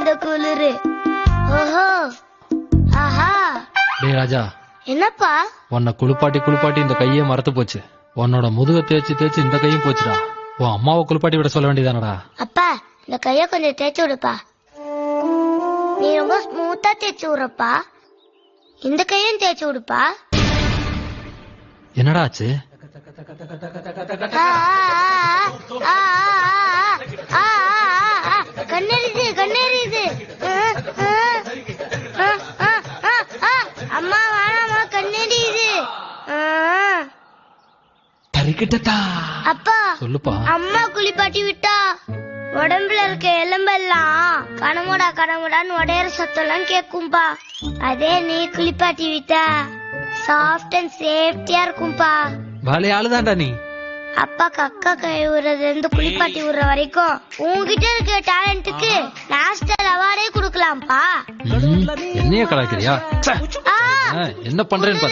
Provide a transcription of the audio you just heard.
இந்த குளிரு. ஓஹோ, ஆஹா. டேய் ராஜா, என்னப்பா? உன்னை குளிப்பாட்டி இந்த கையே மறத்து போச்சு. உன்னோட முதுக தேய்ச்சி இந்த கையும் போச்சுடா. உன் அம்மாவை குளிப்பாட்டி விட சொல்ல வேண்டியதானடா. அப்பா, இந்த கைய கொஞ்சம் தேய்ச்சி விடுப்பா. நீ ரொம்ப ஸ்மூத்தா தேய்ச்சி விடுறப்பா. இந்த கையும் தேய்ச்சி விடுப்பா. என்னடா ஆச்சு? கண்ணெறிது. அம்மா வேணாமா, கண்ணெறிது. அப்பா, சொல்லுப்பா. அம்மா குளிப்பாட்டி விட்டா உடம்புல இருக்க எலும்பெல்லாம் கடமுடான்னு உடையற சத்தம்லாம் கேக்கும்பா. அதே நீ குளிப்பாட்டி விட்டா சாஃப்ட் அண்ட் சேஃப்டியா இருக்கும்பா. பாலே ஆளுதான்டா நீ. அப்பா கக்கா கை விடுறதுல இருந்து குளிப்பாட்டி விடுற வரைக்கும் உங்ககிட்ட இருக்க டேலண்ட்டுக்கு நேஷனல் அவார்டே குடுக்கலாம்ப்பா. என்னைய கலாய்க்கிறியா? என்ன பண்றேன்னு